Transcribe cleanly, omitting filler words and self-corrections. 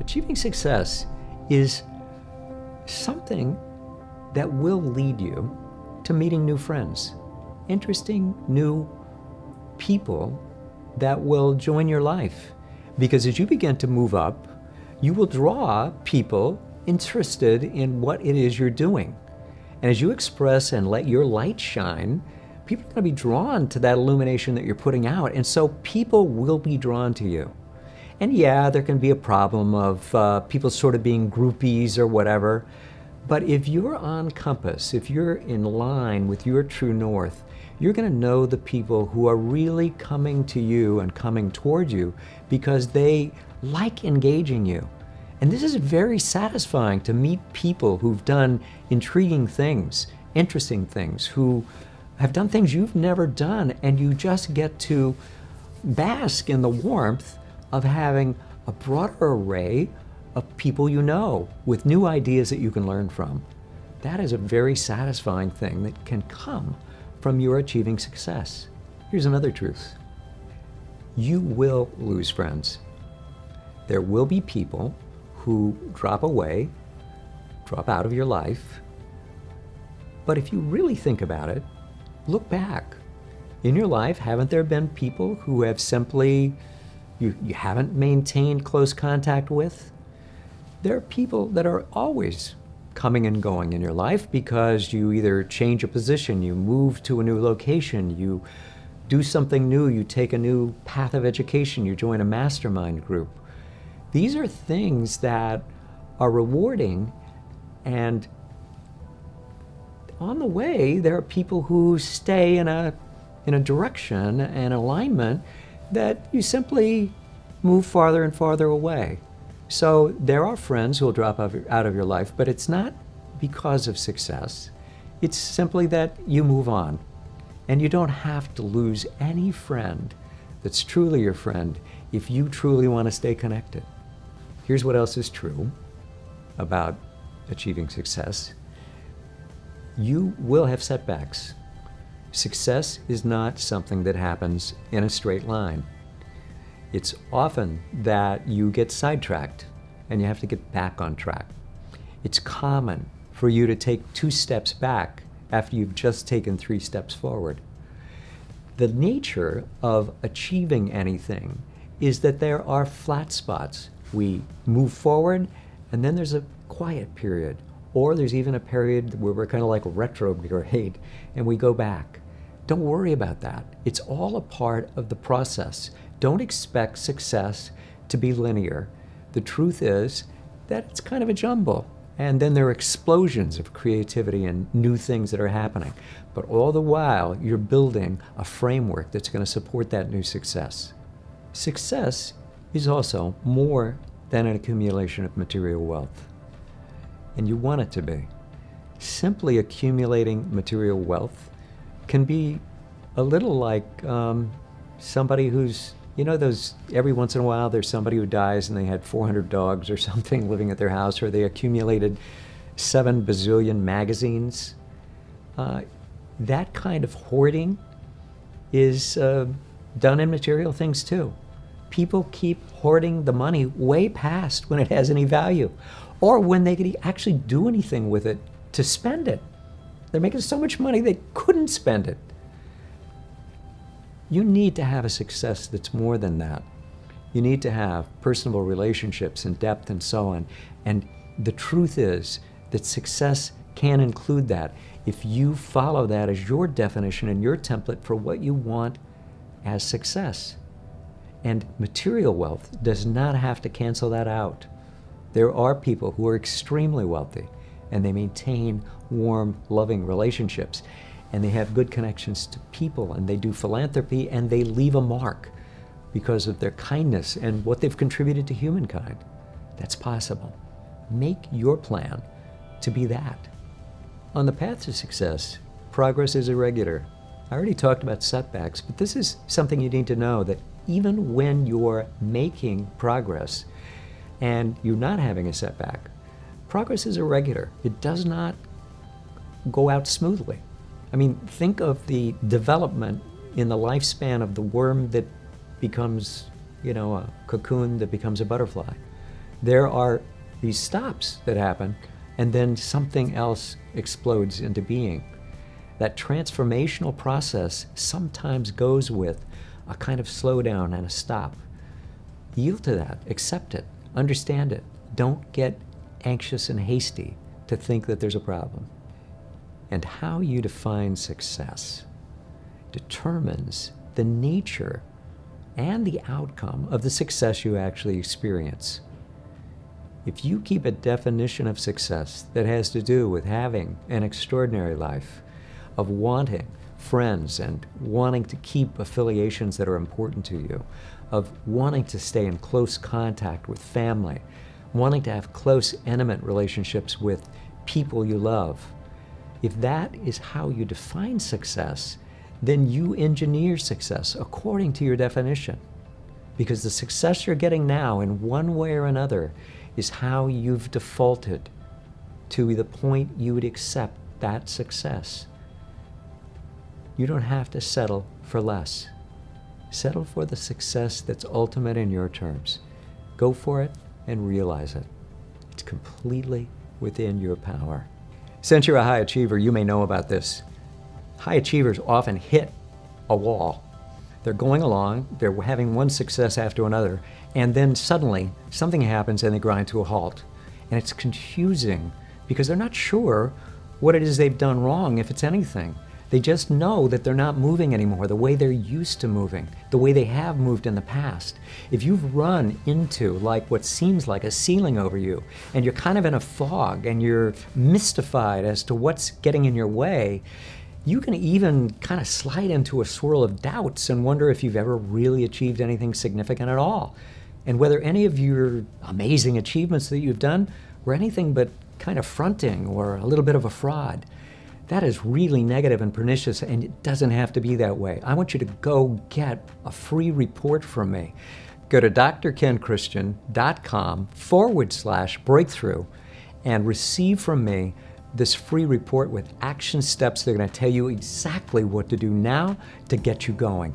Achieving success is something that will lead you to meeting new friends, interesting new people that will join your life. Because as you begin to move up, you will draw people interested in what it is you're doing. And as you express and let your light shine, people are going to be drawn to that illumination that you're putting out. And so people will be drawn to you. And yeah, there can be a problem of people sort of being groupies or whatever. But if you're on compass, if you're in line with your true north, you're going to know the people who are really coming to you and coming toward you because they like engaging you. And this is very satisfying to meet people who've done intriguing things, interesting things, who have done things you've never done, and you just get to bask in the warmth of having a broader array of people you know with new ideas that you can learn from. That is a very satisfying thing that can come from your achieving success. Here's another truth. You will lose friends. There will be people who drop away, drop out of your life. But if you really think about it, look back. In your life, haven't there been people who have simply, you haven't maintained close contact with? There are people that are always coming and going in your life because you either change a position, you move to a new location, you do something new, you take a new path of education, you join a mastermind group. These are things that are rewarding, and on the way, there are people who stay in a direction and alignment that you simply move farther and farther away. So there are friends who will drop out of your life, but it's not because of success. It's simply that you move on. And you don't have to lose any friend that's truly your friend if you truly want to stay connected. Here's what else is true about achieving success. You will have setbacks. Success is not something that happens in a straight line. It's often that you get sidetracked and you have to get back on track. It's common for you to take 2 steps back after you've just taken 3 steps forward. The nature of achieving anything is that there are flat spots. We move forward, and then there's a quiet period, or there's even a period where we're kind of like retrograde, and we go back. Don't worry about that. It's all a part of the process. Don't expect success to be linear. The truth is that it's kind of a jumble. And then there are explosions of creativity and new things that are happening. But all the while, you're building a framework that's going to support that new success. Success is also more than an accumulation of material wealth. And you want it to be. Simply accumulating material wealth can be a little like somebody who's, every once in a while there's somebody who dies and they had 400 dogs or something living at their house, or they accumulated 7 bazillion magazines. That kind of hoarding is done in material things too. People keep hoarding the money way past when it has any value, or when they could actually do anything with it to spend it. They're making so much money they couldn't spend it. You need to have a success that's more than that. You need to have personal relationships and depth and so on. And the truth is that success can include that if you follow that as your definition and your template for what you want as success. And material wealth does not have to cancel that out. There are people who are extremely wealthy and they maintain warm, loving relationships, and they have good connections to people, and they do philanthropy, and they leave a mark because of their kindness and what they've contributed to humankind. That's possible. Make your plan to be that. On the path to success, progress is irregular. I already talked about setbacks, but this is something you need to know, that even when you're making progress and you're not having a setback, progress is irregular. It does not go out smoothly. I mean, think of the development in the lifespan of the worm that becomes, a cocoon that becomes a butterfly. There are these stops that happen, and then something else explodes into being. That transformational process sometimes goes with a kind of slowdown and a stop. Yield to that, accept it, understand it. Don't get anxious and hasty to think that there's a problem. And how you define success determines the nature and the outcome of the success you actually experience. If you keep a definition of success that has to do with having an extraordinary life, of wanting friends and wanting to keep affiliations that are important to you, of wanting to stay in close contact with family, wanting to have close, intimate relationships with people you love, if that is how you define success, then you engineer success according to your definition. Because the success you're getting now, in one way or another, is how you've defaulted to the point you would accept that success. You don't have to settle for less. Settle for the success that's ultimate in your terms. Go for it and realize it. It's completely within your power. Since you're a high achiever, you may know about this. High achievers often hit a wall. They're going along, they're having one success after another, and then suddenly something happens and they grind to a halt. And it's confusing because they're not sure what it is they've done wrong, if it's anything. They just know that they're not moving anymore the way they're used to moving, the way they have moved in the past. If you've run into like what seems like a ceiling over you, and you're kind of in a fog and you're mystified as to what's getting in your way, you can even kind of slide into a swirl of doubts and wonder if you've ever really achieved anything significant at all, and whether any of your amazing achievements that you've done were anything but kind of fronting or a little bit of a fraud. That is really negative and pernicious, and it doesn't have to be that way. I want you to go get a free report from me. Go to drkenchristian.com/breakthrough and receive from me this free report with action steps that are going to tell you exactly what to do now to get you going.